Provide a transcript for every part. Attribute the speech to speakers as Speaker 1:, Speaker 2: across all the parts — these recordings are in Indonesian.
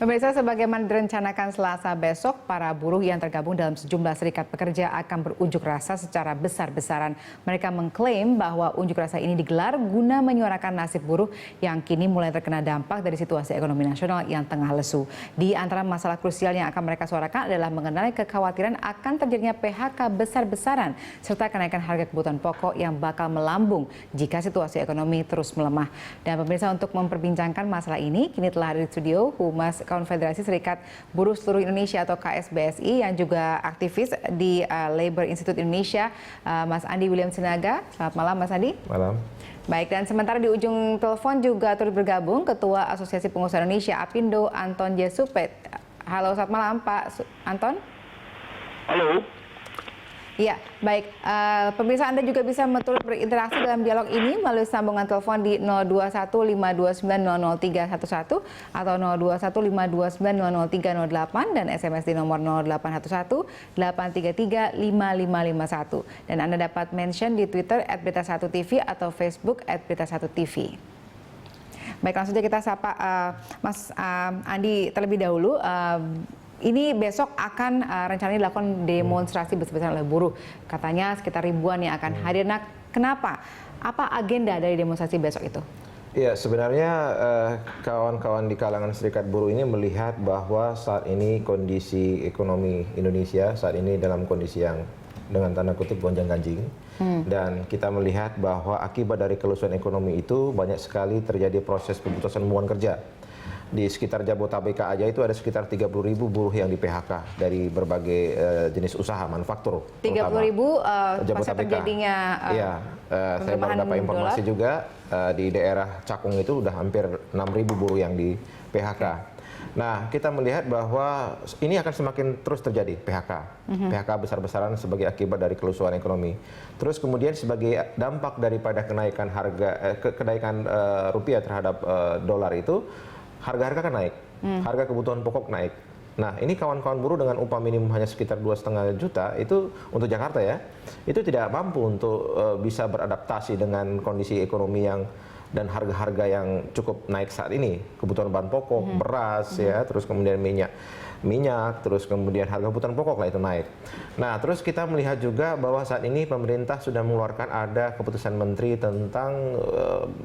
Speaker 1: Pemirsa, sebagaimana direncanakan Selasa besok, para buruh yang tergabung dalam sejumlah serikat pekerja akan berunjuk rasa secara besar-besaran. Mereka mengklaim bahwa unjuk rasa ini digelar guna menyuarakan nasib buruh yang kini mulai terkena dampak dari situasi ekonomi nasional yang tengah lesu. Di antara masalah krusial yang akan mereka suarakan adalah mengenai kekhawatiran akan terjadinya PHK besar-besaran serta kenaikan harga kebutuhan pokok yang bakal melambung jika situasi ekonomi terus melemah. Dan pemirsa, untuk memperbincangkan masalah ini, kini telah hadir di studio Humas Konfederasi Serikat Buruh Seluruh Indonesia atau KSBSI yang juga aktivis di Labor Institute Indonesia, Mas Andi William Sinaga. Selamat malam, Mas Andi.
Speaker 2: Malam.
Speaker 1: Baik, dan sementara di ujung telepon juga turut bergabung Ketua Asosiasi Pengusaha Indonesia Apindo, Anton J. Supet. Halo, selamat malam Pak Anton.
Speaker 3: Halo.
Speaker 1: Iya, baik. Pemirsa, Anda juga bisa turut berinteraksi dalam dialog ini melalui sambungan telepon di 021529003111 atau 0215290038 dan SMS di nomor 0811833551. Dan Anda dapat mention di Twitter @berita1tv atau Facebook @berita1tv. Baik, langsung saja kita sapa Mas Andi terlebih dahulu. Ini besok akan rencananya dilakukan demonstrasi besar-besaran oleh buruh. Katanya sekitar ribuan yang akan hadir. Nah, kenapa? Apa agenda dari demonstrasi besok itu?
Speaker 2: Ya, sebenarnya kawan-kawan di kalangan serikat buruh ini melihat bahwa saat ini kondisi ekonomi Indonesia saat ini dalam kondisi yang dengan tanda kutip gonjang-ganjing. Dan kita melihat bahwa akibat dari kelusuan ekonomi itu banyak sekali terjadi proses pemutusan hubungan kerja. Di sekitar Jabotabek aja itu ada sekitar 30.000 buruh yang di PHK dari berbagai jenis usaha manufaktur.
Speaker 1: 30.000 pasca terjadinya
Speaker 2: saya baru dapat informasi juga di daerah Cakung itu udah hampir 6.000 buruh yang di PHK. Nah, kita melihat bahwa ini akan semakin terus terjadi PHK. PHK besar-besaran sebagai akibat dari kelusuan ekonomi. Terus kemudian sebagai dampak daripada kenaikan harga kenaikan rupiah terhadap dolar itu, harga-harga kan naik, harga kebutuhan pokok naik. Nah, ini kawan-kawan buruh dengan upah minimum hanya sekitar 2,5 juta, itu untuk Jakarta ya, itu tidak mampu untuk bisa beradaptasi dengan kondisi ekonomi yang dan harga-harga yang cukup naik saat ini. Kebutuhan bahan pokok, beras ya, terus kemudian minyak, terus kemudian harga kebutuhan pokok lah itu naik. Nah, terus kita melihat juga bahwa saat ini pemerintah sudah mengeluarkan ada keputusan menteri tentang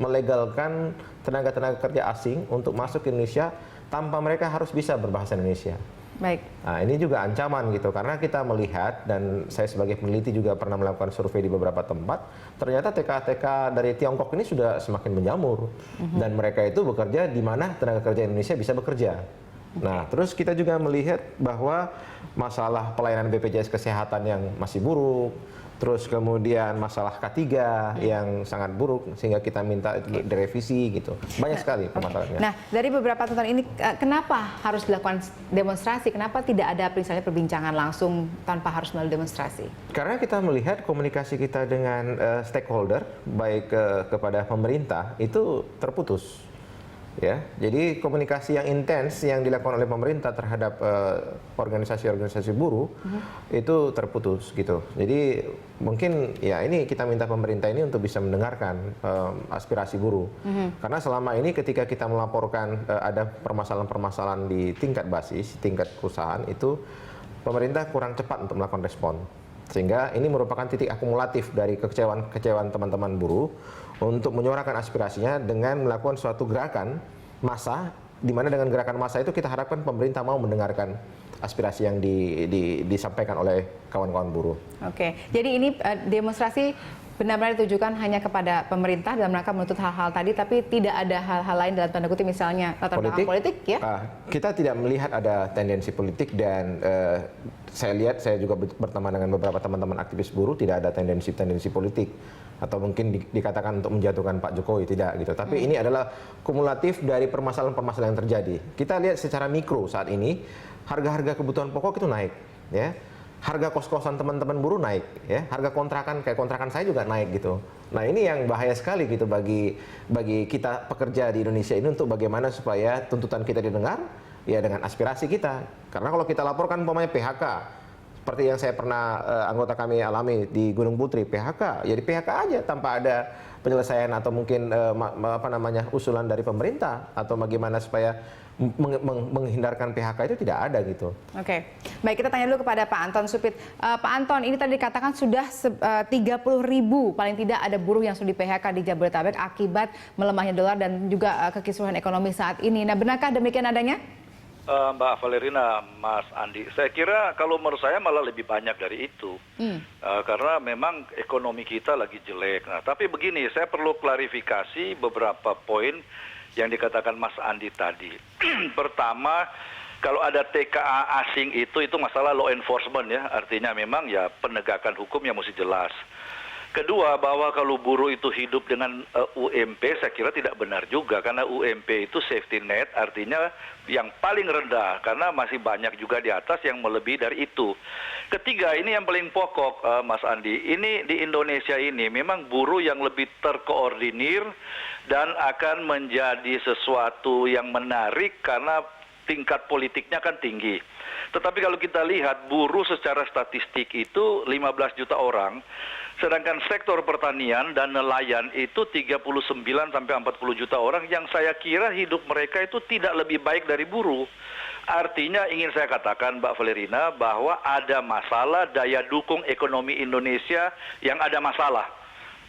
Speaker 2: melegalkan tenaga-tenaga kerja asing untuk masuk ke Indonesia tanpa mereka harus bisa berbahasa Indonesia.
Speaker 1: Baik.
Speaker 2: Nah, ini juga ancaman gitu, karena kita melihat, dan saya sebagai peneliti juga pernah melakukan survei di beberapa tempat, ternyata TK-TK dari Tiongkok ini sudah semakin menjamur, dan mereka itu bekerja di mana tenaga kerja Indonesia bisa bekerja. Nah, terus kita juga melihat bahwa masalah pelayanan BPJS Kesehatan yang masih buruk, terus kemudian masalah K3 yang sangat buruk, sehingga kita minta itu direvisi gitu. Banyak sekali permasalahannya.
Speaker 1: Nah, dari beberapa tuntutan ini, kenapa harus dilakukan demonstrasi? Kenapa tidak ada misalnya perbincangan langsung tanpa harus melalui demonstrasi?
Speaker 2: Karena kita melihat komunikasi kita dengan stakeholder, baik kepada pemerintah, itu terputus. Ya, jadi komunikasi yang intens yang dilakukan oleh pemerintah terhadap organisasi-organisasi buruh itu terputus gitu. Jadi mungkin ya ini kita minta pemerintah ini untuk bisa mendengarkan aspirasi buruh. Karena selama ini ketika kita melaporkan ada permasalahan-permasalahan di tingkat basis, tingkat perusahaan itu pemerintah kurang cepat untuk melakukan respon. Sehingga ini merupakan titik akumulatif dari kekecewaan teman-teman buruh untuk menyuarakan aspirasinya dengan melakukan suatu gerakan massa, di mana dengan gerakan massa itu kita harapkan pemerintah mau mendengarkan aspirasi yang disampaikan oleh kawan-kawan buruh.
Speaker 1: Oke, jadi ini demonstrasi benar-benar ditujukan hanya kepada pemerintah dalam rangka menuntut hal-hal tadi, tapi tidak ada hal-hal lain dalam tanda kutip misalnya latar belakang politik ya?
Speaker 2: Kita tidak melihat ada tendensi politik, dan saya juga berteman dengan beberapa teman-teman aktivis buruh, tidak ada tendensi politik atau mungkin dikatakan untuk menjatuhkan Pak Jokowi, tidak gitu. Tapi ini adalah kumulatif dari permasalahan-permasalahan yang terjadi. Kita lihat secara mikro saat ini harga-harga kebutuhan pokok itu naik, ya. Harga kos-kosan teman-teman buruh naik, ya. Harga kontrakan kayak kontrakan saya juga naik gitu. Nah, ini yang bahaya sekali gitu bagi kita pekerja di Indonesia ini, untuk bagaimana supaya tuntutan kita didengar ya dengan aspirasi kita. Karena kalau kita laporkan umpamanya PHK, seperti yang saya pernah anggota kami alami di Gunung Putri, PHK, ya di PHK aja tanpa ada penyelesaian atau mungkin usulan dari pemerintah atau bagaimana supaya menghindarkan PHK itu tidak ada gitu.
Speaker 1: Oke, baik, kita tanya dulu kepada Pak Anton Supit. Pak Anton, ini tadi dikatakan sudah 30.000 paling tidak ada buruh yang sudah di PHK di Jabodetabek akibat melemahnya dolar dan juga kekisruhan ekonomi saat ini. Nah, benarkah demikian adanya?
Speaker 3: Mbak Valerina, Mas Andi, saya kira kalau menurut saya malah lebih banyak dari itu. Karena memang ekonomi kita lagi jelek. Nah, tapi begini, saya perlu klarifikasi beberapa poin yang dikatakan Mas Andi tadi. Pertama, kalau ada TKA asing itu masalah law enforcement ya, artinya memang ya penegakan hukum yang mesti jelas. Kedua, bahwa kalau buruh itu hidup dengan UMP, saya kira tidak benar juga, karena UMP itu safety net, artinya yang paling rendah, karena masih banyak juga di atas yang melebihi dari itu. Ketiga, ini yang paling pokok, Mas Andi, ini di Indonesia ini memang buruh yang lebih terkoordinir dan akan menjadi sesuatu yang menarik karena tingkat politiknya kan tinggi. Tetapi kalau kita lihat buruh secara statistik itu 15 juta orang, sedangkan sektor pertanian dan nelayan itu 39 sampai 40 juta orang yang saya kira hidup mereka itu tidak lebih baik dari buruh. Artinya ingin saya katakan Mbak Valerina bahwa ada masalah daya dukung ekonomi Indonesia yang ada masalah,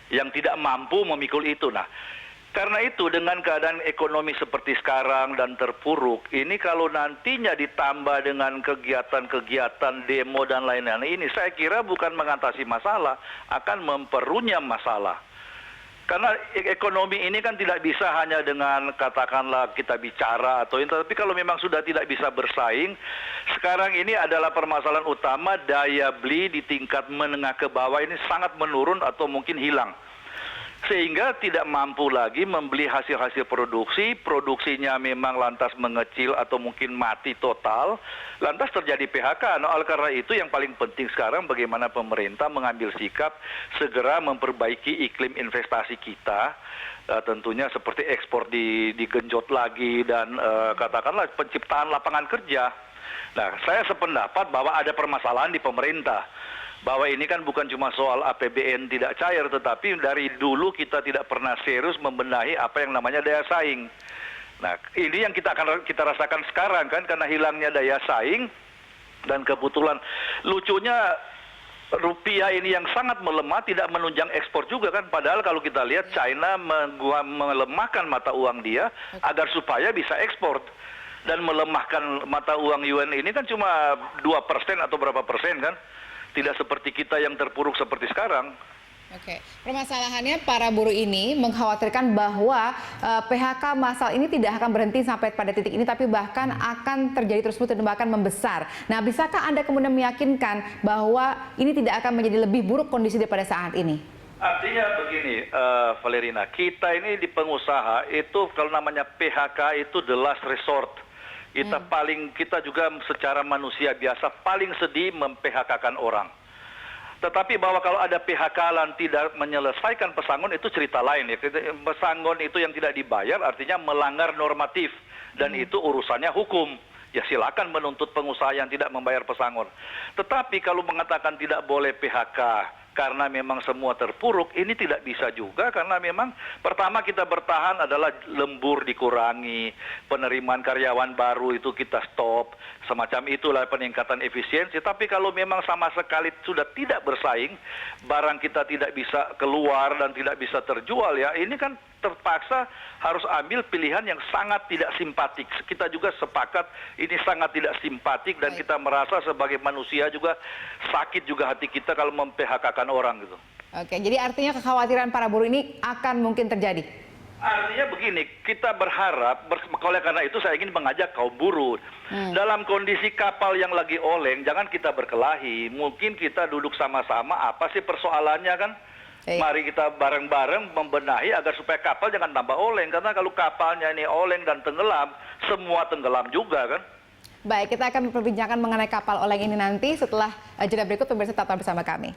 Speaker 3: yang tidak mampu memikul itu. Nah, karena itu dengan keadaan ekonomi seperti sekarang dan terpuruk, ini kalau nantinya ditambah dengan kegiatan-kegiatan demo dan lain-lain ini, saya kira bukan mengatasi masalah, akan memperunyam masalah. Karena ekonomi ini kan tidak bisa hanya dengan katakanlah kita bicara atau ini, tapi kalau memang sudah tidak bisa bersaing, sekarang ini adalah permasalahan utama daya beli di tingkat menengah ke bawah ini sangat menurun atau mungkin hilang. Sehingga tidak mampu lagi membeli hasil-hasil produksi, produksinya memang lantas mengecil atau mungkin mati total, lantas terjadi PHK. Nah, oleh karena itu yang paling penting sekarang bagaimana pemerintah mengambil sikap segera memperbaiki iklim investasi kita, tentunya seperti ekspor digenjot lagi dan katakanlah penciptaan lapangan kerja. Nah, saya sependapat bahwa ada permasalahan di pemerintah. Bahwa ini kan bukan cuma soal APBN tidak cair, tetapi dari dulu kita tidak pernah serius membenahi apa yang namanya daya saing. Nah, ini yang kita rasakan sekarang kan, karena hilangnya daya saing, dan kebetulan lucunya rupiah ini yang sangat melemah tidak menunjang ekspor juga kan, padahal kalau kita lihat China melemahkan mata uang dia agar supaya bisa ekspor. Dan melemahkan mata uang yuan ini kan cuma 2% atau berapa persen kan. Tidak seperti kita yang terpuruk seperti sekarang.
Speaker 1: Oke, permasalahannya para buruh ini mengkhawatirkan bahwa PHK massal ini tidak akan berhenti sampai pada titik ini, tapi bahkan akan terjadi terus-menerus dan bahkan membesar. Nah, bisakah Anda kemudian meyakinkan bahwa ini tidak akan menjadi lebih buruk kondisi daripada saat ini?
Speaker 3: Artinya begini, Valerina, kita ini di pengusaha itu kalau namanya PHK itu the last resort. Kita juga secara manusia biasa paling sedih mem-PHK-kan orang. Tetapi bahwa kalau ada PHK dan tidak menyelesaikan pesangon itu cerita lain ya. Pesangon itu yang tidak dibayar artinya melanggar normatif dan itu urusannya hukum. Ya silakan menuntut pengusaha yang tidak membayar pesangon. Tetapi kalau mengatakan tidak boleh PHK karena memang semua terpuruk, ini tidak bisa juga karena memang pertama kita bertahan adalah lembur dikurangi, penerimaan karyawan baru itu kita stop, semacam itulah peningkatan efisiensi. Tapi kalau memang sama sekali sudah tidak bersaing, barang kita tidak bisa keluar dan tidak bisa terjual ya, ini kan terpaksa harus ambil pilihan yang sangat tidak simpatik. Kita juga sepakat ini sangat tidak simpatik dan kita merasa sebagai manusia juga sakit juga hati kita kalau mem-PHK-kan orang gitu.
Speaker 1: Oke, jadi artinya kekhawatiran para buruh ini akan mungkin terjadi?
Speaker 3: Artinya begini, kita berharap, oleh karena itu saya ingin mengajak kaum buruh. Dalam kondisi kapal yang lagi oleng, jangan kita berkelahi. Mungkin kita duduk sama-sama, apa sih persoalannya kan? Mari kita bareng-bareng membenahi agar supaya kapal jangan tambah oleng. Karena kalau kapalnya ini oleng dan tenggelam, semua tenggelam juga kan.
Speaker 1: Baik, kita akan memperbincangkan mengenai kapal oleng ini nanti setelah jeda berikut. Pemirsa tetap bersama kami.